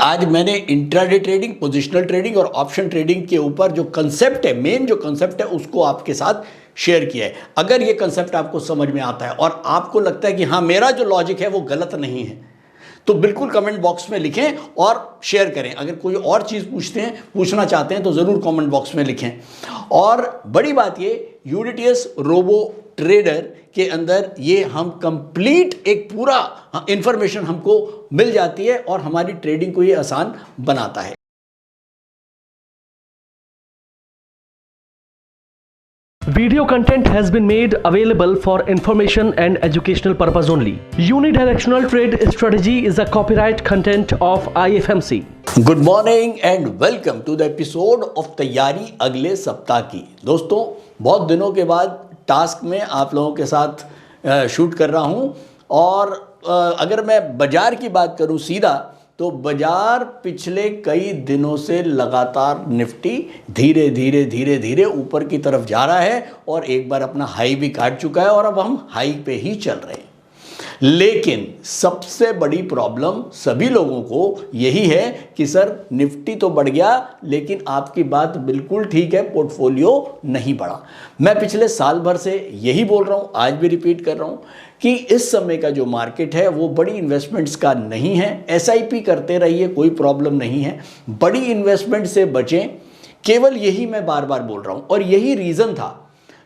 आज मैंने intraday trading, positional trading और ऑप्शन ट्रेडिंग के ऊपर जो कंसेप्ट है, मेन जो कंसेप्ट है, उसको आपके साथ शेयर किया है। अगर ये कंसेप्ट आपको समझ में आता है और आपको लगता है कि हाँ मेरा जो लॉजिक है वो गलत नहीं है, तो बिल्कुल कमेंट बॉक्स में लिखें और शेयर करें। अगर कोई और चीज़ पूछना चाहते हैं तो ज़रूर कमेंट बॉक्स में लिखें। और बड़ी बात ये, यूडीटीएस रोबो ट्रेडर के अंदर ये हम कंप्लीट एक पूरा इंफॉर्मेशन हमको मिल जाती है और हमारी ट्रेडिंग को ये आसान बनाता है। Video content has been made available for information and educational purpose only. Unidirectional trade strategy is a copyright content of IFMC. Good morning and welcome to the episode of तैयारी अगले सप्ताह की। दोस्तों, बहुत दिनों के बाद टास्क में आप लोगों के साथ शूट कर रहा हूं। और अगर मैं बाजार की बात करूं सीधा, तो बाजार पिछले कई दिनों से लगातार निफ्टी धीरे धीरे धीरे धीरे ऊपर की तरफ जा रहा है और एक बार अपना हाई भी काट चुका है और अब हम हाई पे ही चल रहे हैं। लेकिन सबसे बड़ी प्रॉब्लम सभी लोगों को यही है कि सर निफ्टी तो बढ़ गया, लेकिन आपकी बात बिल्कुल ठीक है, पोर्टफोलियो नहीं बढ़ा। मैं पिछले साल भर से यही बोल रहा हूं, आज भी रिपीट कर रहा हूं कि इस समय का जो मार्केट है वो बड़ी इन्वेस्टमेंट्स का नहीं है। एसआईपी करते रहिए, कोई प्रॉब्लम नहीं है, बड़ी इन्वेस्टमेंट से बचें। केवल यही मैं बार बार बोल रहा हूं और यही रीज़न था,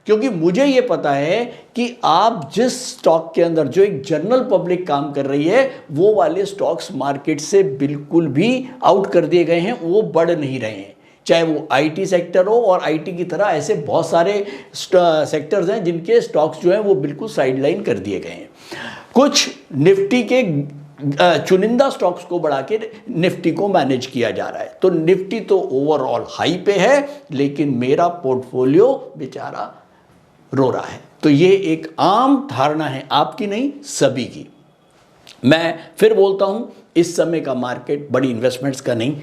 क्योंकि मुझे ये पता है कि आप जिस स्टॉक के अंदर, जो एक जनरल पब्लिक काम कर रही है, वो वाले स्टॉक्स मार्केट से बिल्कुल भी आउट कर दिए गए हैं, वो बढ़ नहीं रहे हैं। चाहे वो आईटी सेक्टर हो, और आईटी की तरह ऐसे बहुत सारे सेक्टर्स हैं जिनके स्टॉक्स जो हैं वो बिल्कुल साइडलाइन कर दिए गए हैं। कुछ निफ्टी के चुनिंदा स्टॉक्स को बढ़ा के निफ्टी को मैनेज किया जा रहा है। तो निफ्टी तो ओवरऑल हाई पे है, लेकिन मेरा पोर्टफोलियो बेचारा रो रहा है। तो ये एक आम धारणा है, आपकी नहीं, सभी की। मैं फिर बोलता हूं, इस समय का मार्केट बड़ी इन्वेस्टमेंट्स का नहीं,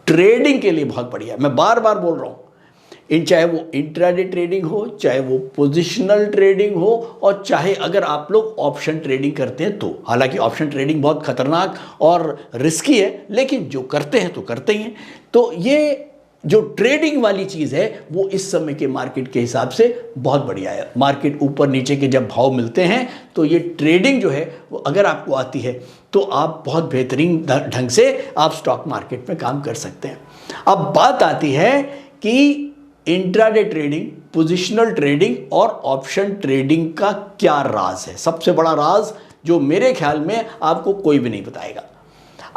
ट्रेडिंग के लिए बहुत बढ़िया है। मैं बार बार बोल रहा हूं, चाहे वो इंट्राडे ट्रेडिंग हो, चाहे वो पोजिशनल ट्रेडिंग हो, और चाहे अगर आप लोग ऑप्शन ट्रेडिंग करते हैं तो। हालांकि ऑप्शन ट्रेडिंग बहुत खतरनाक और रिस्की है, लेकिन जो करते हैं तो करते ही हैं। तो ये जो ट्रेडिंग वाली चीज़ है वो इस समय के मार्केट के हिसाब से बहुत बढ़िया है। मार्केट ऊपर नीचे के जब भाव मिलते हैं तो ये ट्रेडिंग जो है वो अगर आपको आती है तो आप बहुत बेहतरीन ढंग से आप स्टॉक मार्केट में काम कर सकते हैं। अब बात आती है कि इंट्राडे ट्रेडिंग, पोजिशनल ट्रेडिंग और ऑप्शन ट्रेडिंग का क्या राज है। सबसे बड़ा राज जो मेरे ख्याल में आपको कोई भी नहीं बताएगा।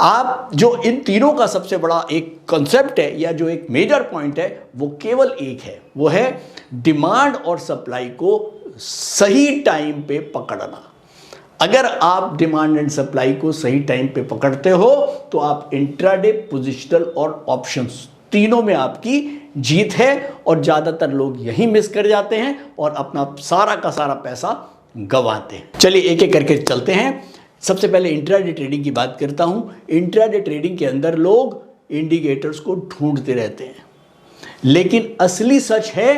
आप जो इन तीनों का सबसे बड़ा एक कॉन्सेप्ट है, या जो एक मेजर पॉइंट है, वो केवल एक है, वो है डिमांड और सप्लाई को सही टाइम पे पकड़ना। अगर आप डिमांड एंड सप्लाई को सही टाइम पे पकड़ते हो तो आप इंट्राडे, पोजिशनल और ऑप्शंस तीनों में आपकी जीत है। और ज्यादातर लोग यही मिस कर जाते हैं और अपना सारा का सारा पैसा गंवाते हैं। चलिए एक एक करके चलते हैं। सबसे पहले इंट्राडे ट्रेडिंग की बात करता हूं। इंट्राडे ट्रेडिंग के अंदर लोग इंडिकेटर्स को ढूंढते रहते हैं, लेकिन असली सच है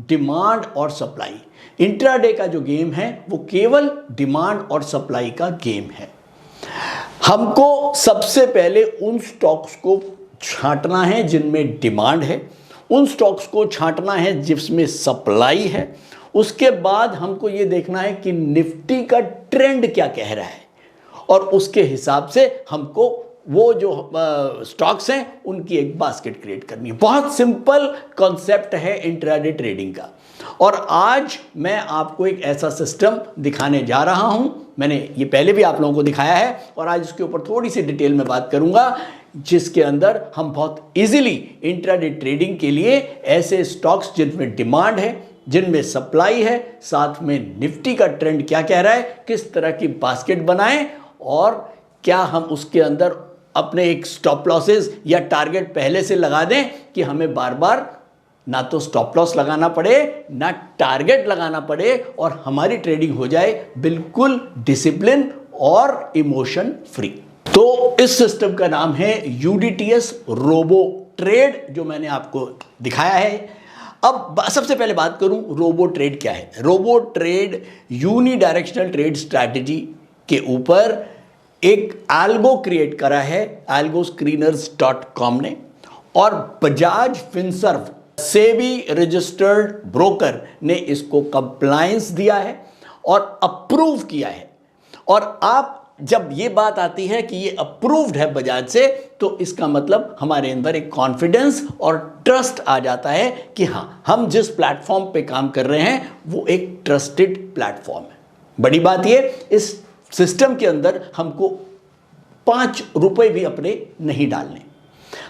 डिमांड और सप्लाई। इंट्राडे का जो गेम है वो केवल डिमांड और सप्लाई का गेम है। हमको सबसे पहले उन स्टॉक्स को छांटना है जिनमें डिमांड है, उन स्टॉक्स को छांटना है जिसमें सप्लाई है। उसके बाद हमको ये देखना है कि निफ्टी का ट्रेंड क्या कह रहा है, और उसके हिसाब से हमको वो जो स्टॉक्स हैं उनकी एक बास्केट क्रिएट करनी है। बहुत सिंपल कॉन्सेप्ट है इंट्राडे ट्रेडिंग का। और आज मैं आपको एक ऐसा सिस्टम दिखाने जा रहा हूं। मैंने ये पहले भी आप लोगों को दिखाया है और आज इसके ऊपर थोड़ी सी डिटेल में बात करूंगा, जिसके अंदर हम बहुत इजीली इंट्राडे ट्रेडिंग के लिए ऐसे स्टॉक्स जिनमें डिमांड है, जिनमें सप्लाई है, साथ में निफ्टी का ट्रेंड क्या कह रहा है, किस तरह की बास्केट बनाएं, और क्या हम उसके अंदर अपने एक स्टॉप लॉसेस या टारगेट पहले से लगा दें कि हमें बार बार ना तो स्टॉप लॉस लगाना पड़े, ना टारगेट लगाना पड़े, और हमारी ट्रेडिंग हो जाए बिल्कुल डिसिप्लिन और इमोशन फ्री। तो इस सिस्टम का नाम है यूडीटीएस रोबो ट्रेड, जो मैंने आपको दिखाया है। अब सबसे पहले बात करूं रोबो ट्रेड क्या है। Robo trade unidirectional trade strategy के ऊपर एक एल्गो क्रिएट करा है algoscreeners.com ने, और Bajaj Finserv SEBI registered broker ने इसको कंप्लायंस दिया है और अप्रूव किया है। और आप जब ये बात आती है कि ये अप्रूव्ड है बजाज से, तो इसका मतलब हमारे अंदर एक कॉन्फिडेंस और ट्रस्ट आ जाता है कि हाँ, हम जिस प्लेटफॉर्म पे काम कर रहे हैं वो एक ट्रस्टेड प्लेटफॉर्म है। बड़ी बात ये, इस सिस्टम के अंदर हमको 5 रुपए भी अपने नहीं डालने।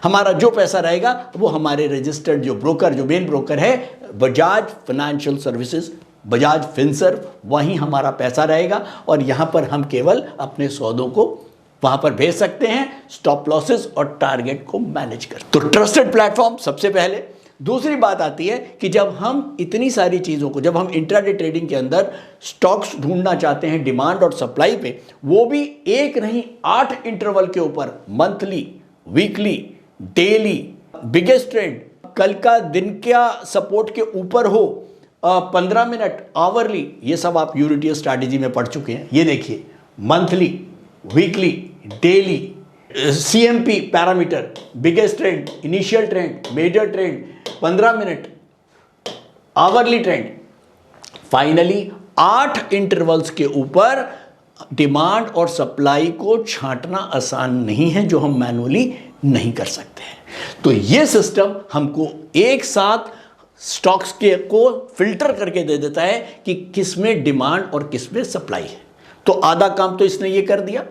हमारा जो पैसा रहेगा वो हमारे रजिस्टर्ड जो ब्रोकर, जो मेन ब्रोकर है Bajaj financial services, Bajaj Finserv, वहीं हमारा पैसा रहेगा और यहाँ पर हम केवल अपने सौदों को वहाँ पर भेज सकते हैं, स्टॉप लॉसेस और टारगेट को मैनेज कर। तो ट्रस्टेड प्लेटफॉर्म सबसे पहले। दूसरी बात आती है कि जब हम इतनी सारी चीज़ों को, जब हम इंट्राडे ट्रेडिंग के अंदर स्टॉक्स ढूंढना चाहते हैं डिमांड और सप्लाई पे, वो भी एक नहीं 8 इंटरवल के ऊपर, monthly, weekly, daily, biggest trend, कल का दिन क्या सपोर्ट के ऊपर हो, 15 मिनट, आवरली, ये सब आप यूनिटी स्ट्रैटेजी में पढ़ चुके हैं। ये देखिए, monthly, weekly, daily, CMP parameter, biggest trend, initial trend, major trend, 15 minute, hourly trend, finally 8 intervals के ऊपर डिमांड और सप्लाई को छांटना आसान नहीं है, जो हम मैनुअली नहीं कर सकते हैं। तो ये सिस्टम हमको एक साथ स्टॉक्स के को फिल्टर करके दे देता है कि किसमें डिमांड और किसमें सप्लाई है। तो आधा काम तो इसने ये कर दिया।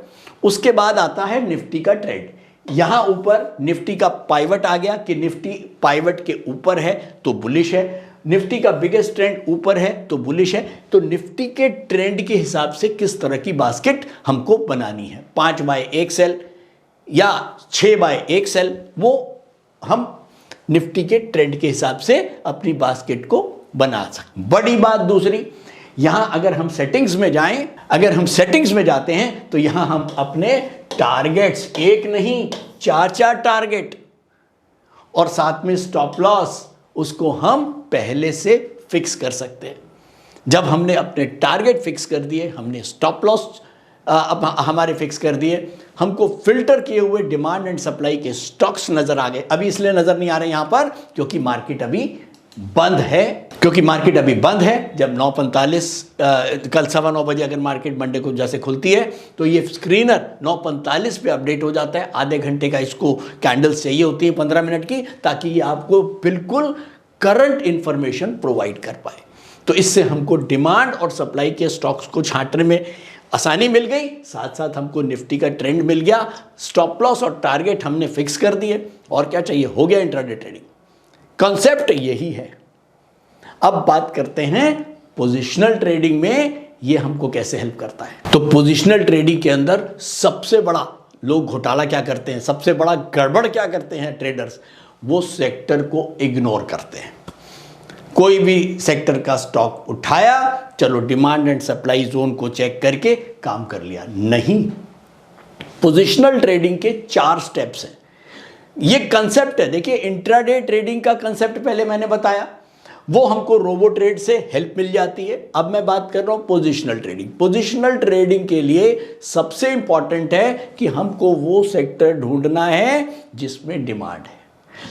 उसके बाद आता है निफ्टी का ट्रेंड। यहां ऊपर निफ्टी का पाइवट आ गया कि निफ्टी पाइवट के ऊपर है तो बुलिश है, निफ्टी का बिगेस्ट ट्रेंड ऊपर है तो बुलिश है। तो निफ्टी के ट्रेंड के हिसाब से किस तरह की बास्केट हमको बनानी है, 5/1 सेल या 6/1 सेल, वो हम निफ्टी के ट्रेंड के हिसाब से अपनी बास्केट को बना सकते। बड़ी बात दूसरी, यहां अगर हम सेटिंग्स में जाएं, अगर हम सेटिंग्स में जाते हैं तो यहां हम अपने टारगेट्स, एक नहीं 4 टारगेट और साथ में स्टॉप लॉस, उसको हम पहले से फिक्स कर सकते हैं। जब हमने अपने टारगेट फिक्स कर दिए, हमने स्टॉप लॉस अब हमारे फिक्स कर दिए, हमको फिल्टर किए हुए डिमांड एंड सप्लाई के स्टॉक्स नजर आ गए। अभी इसलिए नजर नहीं आ रहे यहां पर क्योंकि मार्केट अभी बंद है, जब 9:45 कल 9:15 बजे अगर मार्केट मंडे को जैसे खुलती है तो ये स्क्रीनर 9:45 पे अपडेट हो जाता है। आधे घंटे का इसको कैंडल्स चाहिए होती है, 15 मिनट की, ताकि ये आपको बिल्कुल करंट इंफॉर्मेशन प्रोवाइड कर पाए। तो इससे हमको डिमांड और सप्लाई के स्टॉक्स को छांटने में आसानी मिल गई, साथ साथ हमको निफ्टी का ट्रेंड मिल गया, स्टॉप लॉस और टारगेट हमने फिक्स कर दिए, और क्या चाहिए, हो गया इंट्राडे ट्रेडिंग। कॉन्सेप्ट यही है। अब बात करते हैं पोजिशनल ट्रेडिंग में ये हमको कैसे हेल्प करता है। तो पोजिशनल ट्रेडिंग के अंदर सबसे बड़ा लोग घोटाला क्या करते हैं, सबसे बड़ा गड़बड़ क्या करते हैं ट्रेडर्स, वो सेक्टर को इग्नोर करते हैं। कोई भी सेक्टर का स्टॉक उठाया, चलो डिमांड एंड सप्लाई जोन को चेक करके काम कर लिया। नहीं, पोजिशनल ट्रेडिंग के 4 स्टेप्स हैं। ये कंसेप्ट है, देखिए इंट्राडे ट्रेडिंग का कंसेप्ट पहले मैंने बताया, वो हमको रोबो ट्रेड से हेल्प मिल जाती है। अब मैं बात कर रहा हूं पोजिशनल ट्रेडिंग। पोजिशनल ट्रेडिंग के लिए सबसे इंपॉर्टेंट है कि हमको वो सेक्टर ढूंढना है जिसमें डिमांड है।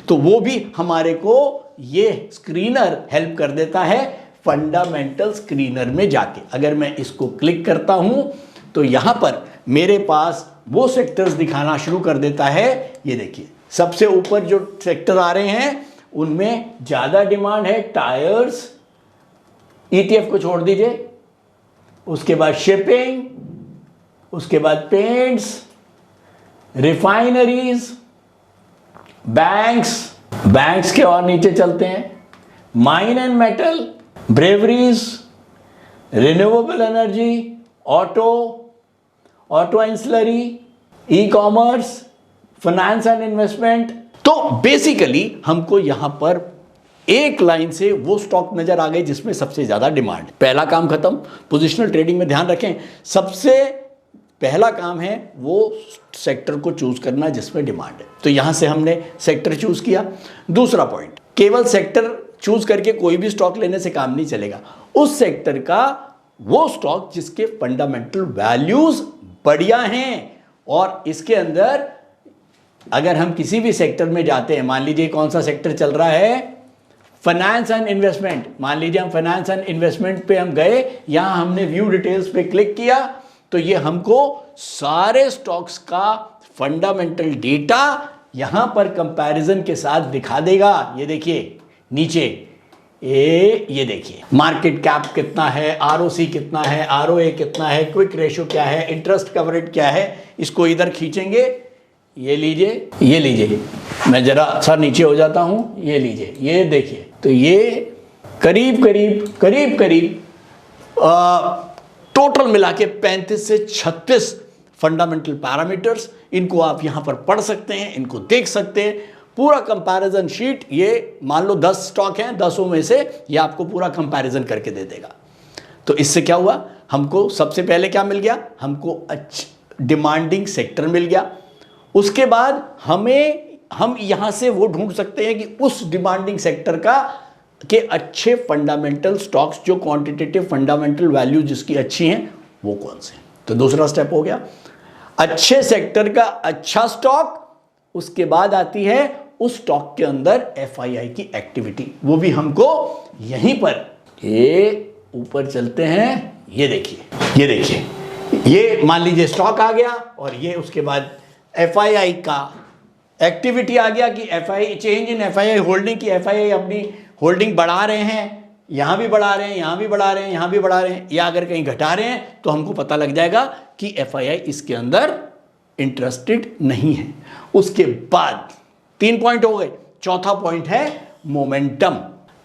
तो वो भी हमारे को ये स्क्रीनर हेल्प कर देता है फंडामेंटल स्क्रीनर में जाके। अगर मैं इसको क्लिक करता हूं तो यहां पर मेरे पास वो सेक्टर्स दिखाना शुरू कर देता है। ये देखिए, सबसे ऊपर जो सेक्टर आ रहे हैं उनमें ज्यादा डिमांड है टायर्स, ETF को छोड़ दीजिए, उसके बाद शिपिंग, उसके बाद पेंट्स, रिफाइनरीज, बैंक्स के और नीचे चलते हैं, mine and metal, breweries, renewable energy, auto ancillary, e-commerce, finance and investment. तो बेसिकली हमको यहां पर एक लाइन से वो स्टॉक नजर आ गए जिसमें सबसे ज्यादा डिमांड। पहला काम खत्म। पोजिशनल ट्रेडिंग में ध्यान रखें, सबसे पहला काम है वो सेक्टर को चूज करना जिसमें डिमांड है। तो यहां से हमने सेक्टर चूज किया। दूसरा पॉइंट, केवल सेक्टर चूज करके कोई भी स्टॉक लेने से काम नहीं चलेगा। उस सेक्टर का वो स्टॉक जिसके फंडामेंटल वैल्यूज बढ़िया हैं, और इसके अंदर अगर हम किसी भी सेक्टर में जाते हैं, मान लीजिए कौन सा सेक्टर चल रहा है, फाइनेंस एंड इन्वेस्टमेंट, मान लीजिए हम फाइनेंस एंड इन्वेस्टमेंट पे हम गए, यहां हमने व्यू डिटेल्स पे क्लिक किया तो ये हमको सारे स्टॉक्स का फंडामेंटल डेटा यहां पर कंपैरिजन के साथ दिखा देगा। ये देखिए नीचे ये देखिए मार्केट कैप कितना है, आरओसी कितना है, आरओए कितना है, क्विक रेशियो क्या है, इंटरेस्ट कवरेज क्या है। इसको इधर खींचेंगे, ये लीजिए, मैं जरा सा नीचे हो जाता हूं, ये लीजिए, ये देखिए, तो ये करीब टोटल मिला के 35 से 36 फंडामेंटल पैरामीटर्स, इनको आप यहां पर पढ़ सकते हैं, इनको देख सकते हैं। पूरा कंपैरिजन शीट, ये मान लो 10 स्टॉक हैं, 10 में से ये आपको पूरा कंपैरिजन करके दे देगा। तो इससे क्या हुआ, हमको सबसे पहले क्या मिल गया, हमको डिमांडिंग सेक्टर मिल गया। उसके बाद हम यहां से वो ढूंढ सकते हैं कि उस डिमांडिंग सेक्टर के अच्छे फंडामेंटल स्टॉक्स, जो क्वांटिटेटिव फंडामेंटल वैल्यू जिसकी अच्छी हैं, वो कौन से। तो दूसरा स्टेप हो गया, अच्छे सेक्टर का अच्छा स्टॉक, उसके बाद आती है उस स्टॉक के अंदर एफआईआई की एक्टिविटी, वो भी हमको यहीं पर, ये ऊपर चलते हैं, ये देखिए, ये मान लीजिए स्टॉक आ गया और ये उसके बाद एफआईआई का एक्टिविटी आ गया कि FII, change in FII holding, की एफआईआई अपनी होल्डिंग बढ़ा रहे हैं, यहां भी बढ़ा रहे हैं, यहां भी बढ़ा रहे हैं, यहां भी बढ़ा रहे हैं, या अगर कहीं घटा रहे हैं तो हमको पता लग जाएगा कि एफआईआई इसके अंदर इंटरेस्टेड नहीं है। उसके बाद 3 पॉइंट हो गए, चौथा पॉइंट है मोमेंटम।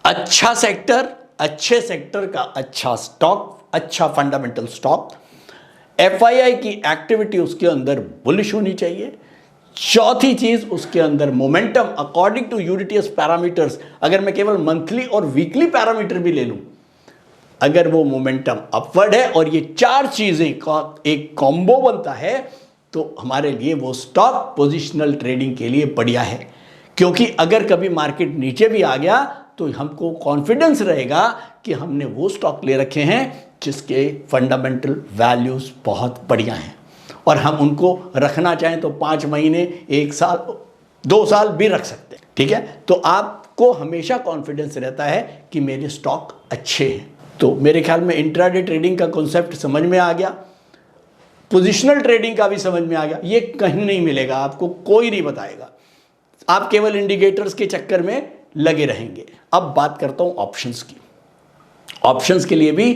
अच्छा सेक्टर, अच्छे सेक्टर का अच्छा स्टॉक, अच्छा फंडामेंटल स्टॉक, एफआईआई की एक्टिविटी उसके अंदर बुलिश होनी चाहिए। चौथी चीज उसके अंदर मोमेंटम अकॉर्डिंग टू यूनिटीएस पैरामीटर्स। अगर मैं केवल मंथली और वीकली पैरामीटर भी ले लूं, अगर वो मोमेंटम अपवर्ड है और ये 4 चीजें का एक कॉम्बो बनता है, तो हमारे लिए वो स्टॉक पोजिशनल ट्रेडिंग के लिए बढ़िया है। क्योंकि अगर कभी मार्केट नीचे भी आ गया तो हमको कॉन्फिडेंस रहेगा कि हमने वो स्टॉक ले रखे हैं जिसके फंडामेंटल वैल्यूज बहुत बढ़िया हैं, और हम उनको रखना चाहें तो 5 महीने, 1 साल, 2 साल भी रख सकते हैं। ठीक है, तो आपको हमेशा कॉन्फिडेंस रहता है कि मेरे स्टॉक अच्छे हैं। तो मेरे ख्याल में इंट्राडे ट्रेडिंग का कॉन्सेप्ट समझ में आ गया, पोजिशनल ट्रेडिंग का भी समझ में आ गया। ये कहीं नहीं मिलेगा आपको, कोई नहीं बताएगा, आप केवल इंडिकेटर्स के चक्कर में लगे रहेंगे। अब बात करता हूं ऑप्शंस की। ऑप्शंस के लिए भी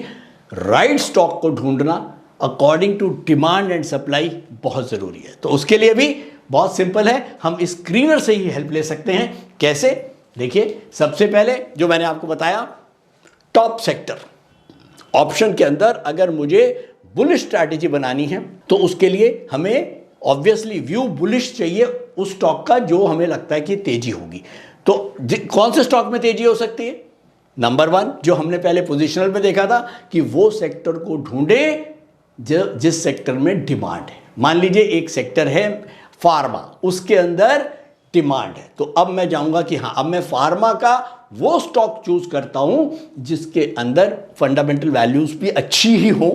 राइट स्टॉक को ढूंढना according to demand and supply बहुत जरूरी है। तो उसके लिए भी बहुत सिंपल है, हम स्क्रीनर से ही हेल्प ले सकते हैं। कैसे, देखिए, सबसे पहले जो मैंने आपको बताया, टॉप सेक्टर ऑप्शन के अंदर अगर मुझे बुलिश स्ट्रैटेजी बनानी है तो उसके लिए हमें ऑब्वियसली व्यू बुलिश चाहिए उस स्टॉक का जो हमें लगता है कि तेजी होगी। तो कौन से स्टॉक में तेजी हो सकती है? नंबर 1 जो हमने पहले पोजिशनल में देखा था कि वो सेक्टर को ढूंढे जिस सेक्टर में डिमांड है। मान लीजिए एक सेक्टर है फार्मा, उसके अंदर डिमांड है, तो अब मैं जाऊंगा कि हाँ, अब मैं फार्मा का वो स्टॉक चूज करता हूं जिसके अंदर फंडामेंटल वैल्यूज भी अच्छी ही हो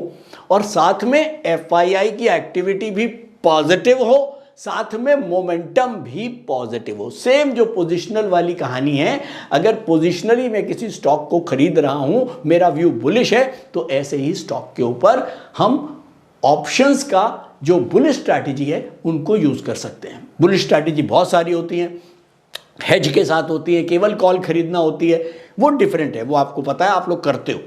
और साथ में एफआईआई की एक्टिविटी भी पॉजिटिव हो, साथ में मोमेंटम भी पॉजिटिव हो। सेम जो पोजिशनल वाली कहानी है, अगर पोजिशनली मैं किसी स्टॉक को खरीद रहा हूं, मेरा व्यू बुलिश है, तो ऐसे ही स्टॉक के ऊपर हम ऑप्शंस का जो बुलिश स्ट्रैटेजी है उनको यूज कर सकते हैं। बुलिश स्ट्रैटेजी बहुत सारी होती हैं, हेज के साथ होती है, केवल कॉल खरीदना होती है, वो डिफरेंट है, वो आपको पता है, आप लोग करते हो।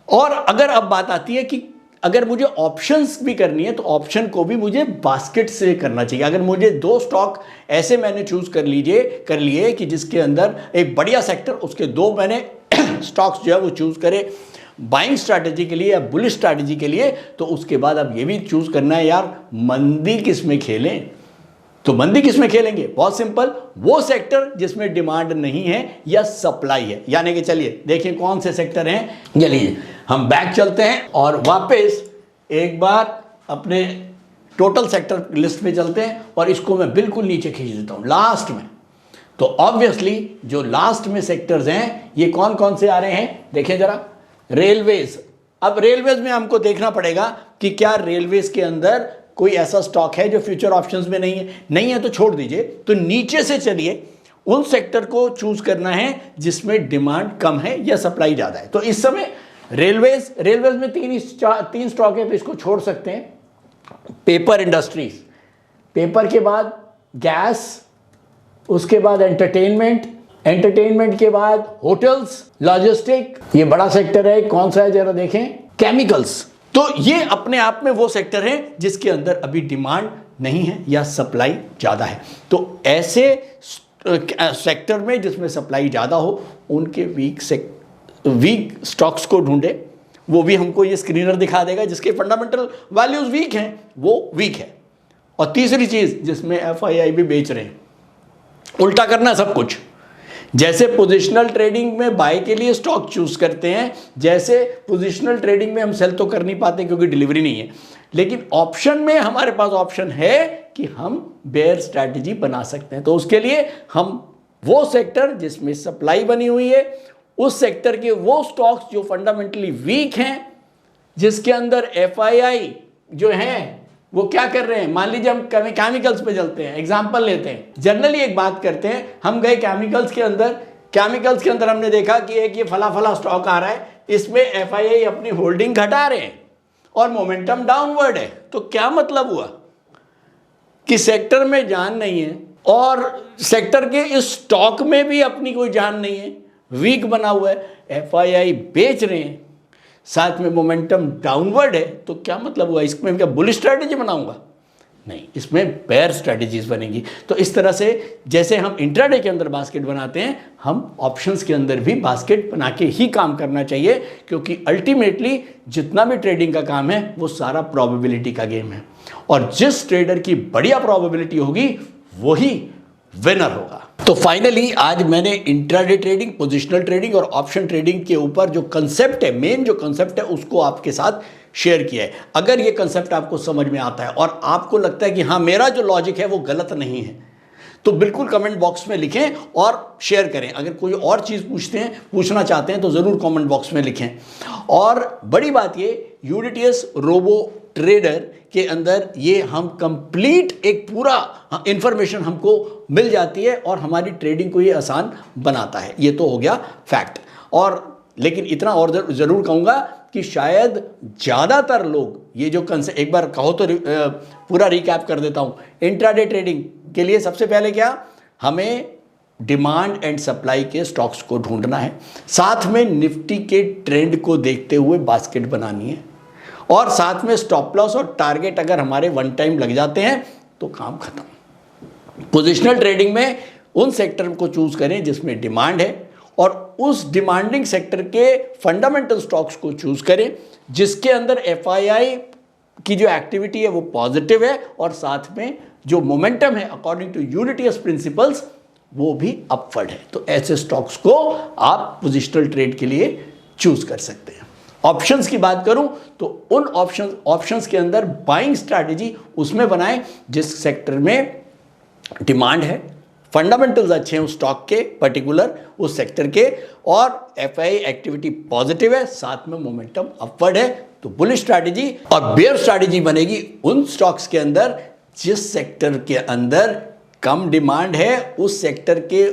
और अगर अब बात आती है कि अगर मुझे ऑप्शंस भी करनी है तो ऑप्शन को भी मुझे बास्केट से करना चाहिए। अगर मुझे 2 स्टॉक ऐसे मैंने चूज कर लिए कि जिसके अंदर एक बढ़िया सेक्टर, उसके 2 मैंने स्टॉक्स जो है वो चूज करे बाइंग स्ट्रैटेजी के लिए या बुलिश स्ट्रैटेजी के लिए, तो उसके बाद अब ये भी चूज करना है यार मंदी किस में खेलें। तो मंदी किस में खेलेंगे? बहुत सिंपल, वो सेक्टर जिसमें डिमांड नहीं है या सप्लाई है। यानी कि चलिए देखिए कौन से सेक्टर हैं। चलिए हम बैक चलते हैं और वापस एक बार अपने टोटल सेक्टर लिस्ट में चलते हैं और इसको मैं बिल्कुल नीचे खींच देता हूं लास्ट में। तो ऑब्वियसली जो लास्ट में सेक्टर्स हैं ये कौन कौन से आ रहे हैं, देखिए जरा। रेलवेज, अब रेलवेज में हमको देखना पड़ेगा कि क्या रेलवेज के अंदर कोई ऐसा स्टॉक है जो फ्यूचर ऑप्शंस में नहीं है तो छोड़ दीजिए। तो नीचे से चलिए, उन सेक्टर को चूज करना है जिसमें डिमांड कम है या सप्लाई ज़्यादा है। तो इस समय रेलवेज में तीन स्टॉक है तो इसको छोड़ सकते हैं। पेपर इंडस्ट्रीज, पेपर के बाद गैस, उसके बाद एंटरटेनमेंट के बाद होटल्स, लॉजिस्टिक, ये बड़ा सेक्टर है। कौन सा है जरा देखें, केमिकल्स। तो ये अपने आप में वो सेक्टर है जिसके अंदर अभी डिमांड नहीं है या सप्लाई ज़्यादा है। तो ऐसे सेक्टर में जिसमें सप्लाई ज़्यादा हो उनके वीक स्टॉक्स को ढूंढे। वो भी हमको ये स्क्रीनर दिखा देगा जिसके फंडामेंटल वैल्यूज वीक हैं, वो वीक है। और तीसरी चीज़ जिसमें FII भी बेच रहे हैं, उल्टा करना सब कुछ। जैसे पोजिशनल ट्रेडिंग में बाय के लिए स्टॉक चूज करते हैं, जैसे पोजिशनल ट्रेडिंग में हम सेल तो कर नहीं पाते क्योंकि डिलीवरी नहीं है, लेकिन ऑप्शन में हमारे पास ऑप्शन है कि हम बेयर स्ट्रैटेजी बना सकते हैं। तो उसके लिए हम वो सेक्टर जिसमें सप्लाई बनी हुई है, उस सेक्टर के वो स्टॉक्स जो फंडामेंटली वीक हैं, जिसके अंदर FII जो हैं वो क्या कर रहे हैं। मान लीजिए हम केमिकल्स पे चलते हैं, एग्जांपल लेते हैं। जनरली एक बात करते हैं, हम गए केमिकल्स के अंदर हमने देखा कि एक ये फला स्टॉक आ रहा है, इसमें FII अपनी होल्डिंग घटा रहे हैं और मोमेंटम डाउनवर्ड है। तो क्या मतलब हुआ कि सेक्टर में जान नहीं है और सेक्टर के इस स्टॉक में भी अपनी कोई जान नहीं है, वीक बना हुआ है, FII बेच रहे हैं, साथ में मोमेंटम डाउनवर्ड है। तो क्या मतलब हुआ, इसमें क्या बुलिश स्ट्रैटेजी बनाऊंगा? नहीं, इसमें बेयर स्ट्रैटेजीज बनेगी। तो इस तरह से जैसे हम इंट्राडे के अंदर बास्केट बनाते हैं, हम ऑप्शंस के अंदर भी बास्केट बना के ही काम करना चाहिए, क्योंकि अल्टीमेटली जितना भी ट्रेडिंग का काम है वो सारा प्रोबेबिलिटी का गेम है। और जिस ट्रेडर की बढ़िया प्रोबेबिलिटी होगी वही विनर होगा। तो फाइनली आज मैंने इंट्राडे ट्रेडिंग, पोजिशनल ट्रेडिंग और ऑप्शन ट्रेडिंग के ऊपर जो कंसेप्ट है, मेन जो कंसेप्ट है, उसको आपके साथ शेयर किया है। अगर ये कंसेप्ट आपको समझ में आता है और आपको लगता है कि हाँ मेरा जो लॉजिक है वो गलत नहीं है, तो बिल्कुल कमेंट बॉक्स में लिखें और शेयर करें। अगर कोई और चीज़ पूछना चाहते हैं तो ज़रूर कमेंट बॉक्स में लिखें। और बड़ी बात ये, UDTS रोबो ट्रेडर के अंदर ये हम कंप्लीट एक पूरा इंफॉर्मेशन हमको मिल जाती है और हमारी ट्रेडिंग को ये आसान बनाता है। ये तो हो गया फैक्ट। और लेकिन इतना और ज़रूर कहूँगा कि शायद ज़्यादातर लोग ये जो कंसेप्ट, एक बार कहो तो पूरा रिकैप कर देता हूँ। इंट्राडे ट्रेडिंग के लिए सबसे पहले क्या, हमें डिमांड एंड सप्लाई के स्टॉक्स को ढूंढना है, साथ में निफ्टी के ट्रेंड को देखते हुए बास्केट बनानी है, और साथ में स्टॉप लॉस और टारगेट अगर हमारे वन टाइम लग जाते हैं तो काम खत्म। पोजिशनल ट्रेडिंग में उन सेक्टर को चूज करें जिसमें डिमांड है और उस डिमांडिंग सेक्टर के फंडामेंटल स्टॉक्स को चूज करें जिसके अंदर FII की जो एक्टिविटी है वो पॉजिटिव है और साथ में जो मोमेंटम है अकॉर्डिंग टू UDTS प्रिंसिपल्स वो भी अपवर्ड है। तो ऐसे स्टॉक्स को आप पोजिशनल ट्रेड के लिए चूज कर सकते हैं। ऑप्शंस की बात करूं तो उन ऑप्शंस के अंदर बाइंग स्ट्रैटेजी उसमें बनाएं जिस सेक्टर में डिमांड है, फंडामेंटल्स अच्छे हैं उस स्टॉक के पर्टिकुलर उस सेक्टर के, और FII एक्टिविटी पॉजिटिव है, साथ में मोमेंटम अपवर्ड है, तो बुलिश स्ट्रैटेजी। और बेयर स्ट्रैटेजी बनेगी उन स्टॉक्स के अंदर जिस सेक्टर के अंदर कम डिमांड है, उस सेक्टर के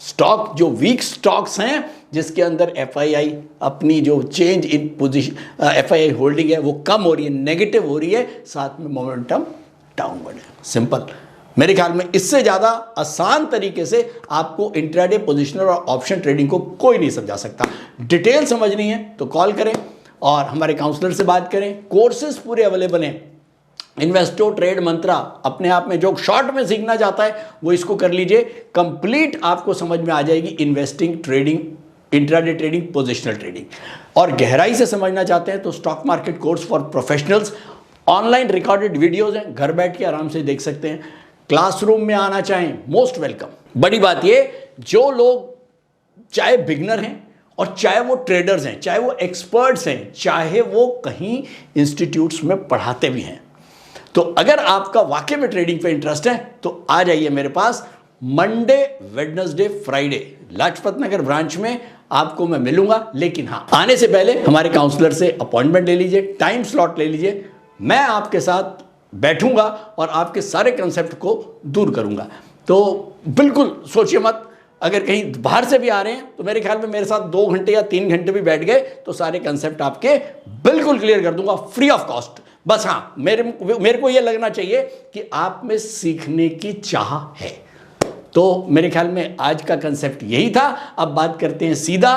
स्टॉक जो वीक स्टॉक्स हैं जिसके अंदर FII अपनी जो change in position FII holding है वो कम हो रही है, नेगेटिव हो रही है, साथ में मोमेंटम डाउनवर्ड है। सिंपल। मेरे ख्याल में इससे ज़्यादा आसान तरीके से आपको इंट्राडे, पोजिशनल और ऑप्शन ट्रेडिंग को कोई नहीं समझा सकता। डिटेल समझनी है तो कॉल करें और हमारे काउंसलर से बात करें। कोर्सेज पूरे अवेलेबल हैं। इन्वेस्टो ट्रेड मंत्रा अपने आप में जो शॉर्ट में सीखना चाहता है वो इसको कर लीजिए, कंप्लीट आपको समझ में आ जाएगी investing, trading, intraday trading, positional trading. और गहराई से समझना चाहते हैं तो stock market course for professionals, online recorded videos हैं, घर बैठ के आराम से देख सकते हैं। क्लासरूम में आना चाहें, मोस्ट वेलकम। बड़ी बात ये, जो लोग चाहे बिगनर हैं और चाहे वो ट्रेडर्स हैं, चाहे वो एक्सपर्ट्स हैं, चाहे वो कहीं इंस्टीट्यूट्स में पढ़ाते भी हैं, तो अगर आपका वाकई में ट्रेडिंग पे इंटरेस्ट है तो आ जाइए मेरे पास। Monday, Wednesday, Friday Lajpat Nagar branch में आपको मैं मिलूंगा। लेकिन हाँ, आने से पहले हमारे काउंसलर से अपॉइंटमेंट ले लीजिए, टाइम स्लॉट ले लीजिए। मैं आपके साथ बैठूंगा और आपके सारे कंसेप्ट को दूर करूंगा। तो बिल्कुल सोचिए मत, अगर कहीं बाहर से भी आ रहे हैं तो मेरे ख्याल में मेरे साथ 2 घंटे या 3 घंटे भी बैठ गए तो सारे कंसेप्ट आपके बिल्कुल क्लियर कर दूंगा फ्री ऑफ कॉस्ट। बस हाँ, मेरे को ये लगना चाहिए कि आप में सीखने की चाह है। तो मेरे ख्याल में आज का कंसेप्ट यही था। अब बात करते हैं, सीधा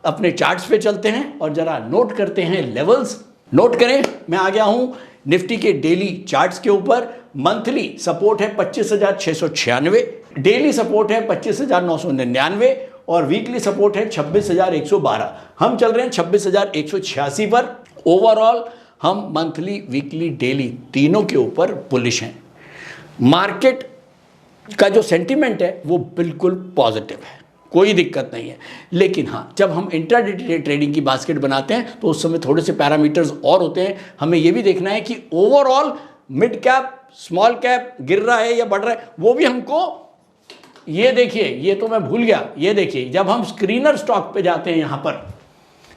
अपने चार्ट्स पे चलते हैं और जरा नोट करते हैं लेवल्स। नोट करें, मैं आ गया हूं निफ्टी के डेली चार्ट्स के ऊपर। मंथली सपोर्ट है 25,696, डेली सपोर्ट है 25,999 और वीकली सपोर्ट है 26,112। हम चल रहे हैं 26,186 पर। ओवरऑल हम मंथली, वीकली, डेली तीनों के ऊपर बुलिश हैं। मार्केट का जो सेंटीमेंट है वो बिल्कुल पॉजिटिव है, कोई दिक्कत नहीं है। लेकिन हाँ, जब हम इंट्राडे ट्रेडिंग की बास्केट बनाते हैं तो उस समय थोड़े से पैरामीटर्स और होते हैं। हमें ये भी देखना है कि overall mid cap, small cap गिर रहा है या बढ़ रहा है, वो भी हमको, ये देखिए, ये तो मैं भूल गया, ये देखिए जब हम स्क्रीनर स्टॉक पे जाते हैं, यहां पर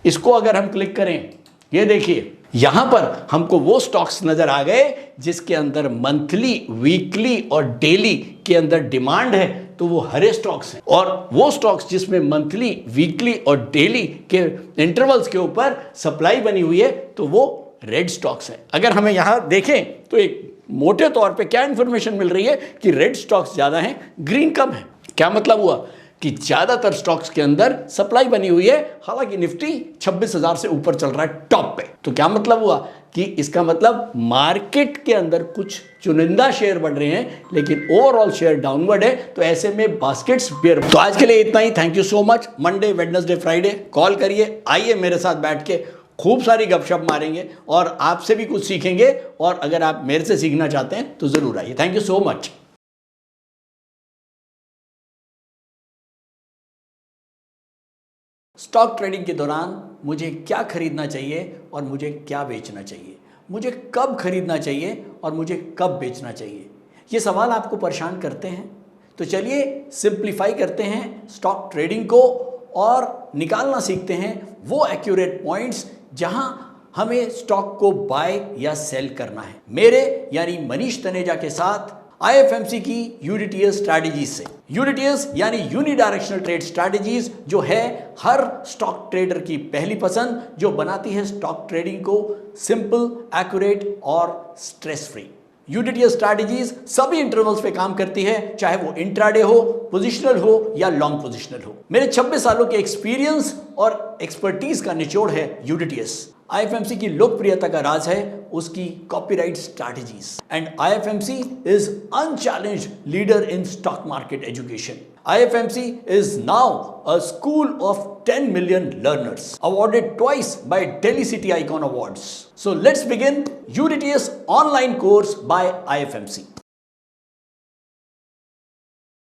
इसको अगर हम क्लिक करें, ये देखिए यहां पर हमको वो स्टॉक्स नजर आ गए जिसके अंदर मंथली, वीकली और डेली के अंदर डिमांड है, तो वो हरे स्टॉक्स हैं। और वो स्टॉक्स जिसमें मंथली, वीकली और डेली के इंटरवल्स के ऊपर सप्लाई बनी हुई है, तो वो रेड स्टॉक्स हैं। अगर हमें यहां देखें तो एक मोटे तौर पे क्या इंफॉर्मेशन मिल रही है कि रेड स्टॉक्स ज्यादा हैं, ग्रीन कम है। क्या मतलब हुआ कि ज्यादातर स्टॉक्स के अंदर सप्लाई बनी हुई है। हालांकि निफ्टी 26,000 से ऊपर चल रहा है टॉप पे। तो क्या मतलब हुआ कि इसका मतलब मार्केट के अंदर कुछ चुनिंदा शेयर बढ़ रहे हैं लेकिन ओवरऑल शेयर डाउनवर्ड है। तो ऐसे में बास्केट्स बेयर। तो आज के लिए इतना ही। Thank you so much. Monday, Wednesday, Friday call करिए, आइए मेरे साथ बैठ के खूब सारी गपशप मारेंगे और आपसे भी कुछ सीखेंगे। और अगर आप मेरे से सीखना चाहते हैं तो जरूर आइए। Thank you so much. Stock trading के दौरान मुझे क्या खरीदना चाहिए और मुझे क्या बेचना चाहिए, मुझे कब खरीदना चाहिए और मुझे कब बेचना चाहिए, ये सवाल आपको परेशान करते हैं। तो चलिए सिंप्लीफाई करते हैं स्टॉक ट्रेडिंग को और निकालना सीखते हैं वो एक्यूरेट पॉइंट्स जहां हमें स्टॉक को बाय या सेल करना है। मेरे यानी मनीष तनेजा के साथ IFMC की यूनिटीएस स्ट्रैटेजीज से। यूनिटीएस यानी यूनिडायरेक्शनल ट्रेड स्ट्रैटेजीज, जो है हर स्टॉक ट्रेडर की पहली पसंद, जो बनाती है स्टॉक ट्रेडिंग को सिंपल, एक्यूरेट और स्ट्रेस फ्री। यूनिटीएस स्ट्रैटेजीज सभी इंटरवल्स पे काम करती है, चाहे वो इंट्राडे हो, पोजिशनल हो या लॉन्ग पोजिशनल हो। मेरे 26 सालों के एक्सपीरियंस और एक्सपर्टीज का निचोड़ है यूनिटीएस। IFMC की लोकप्रियता का राज है उसकी copyright strategies. And IFMC is unchallenged leader in stock market education. IFMC is now a school of 10 million learners, awarded twice by Delhi City Icon Awards. So let's begin UDTS online course by IFMC.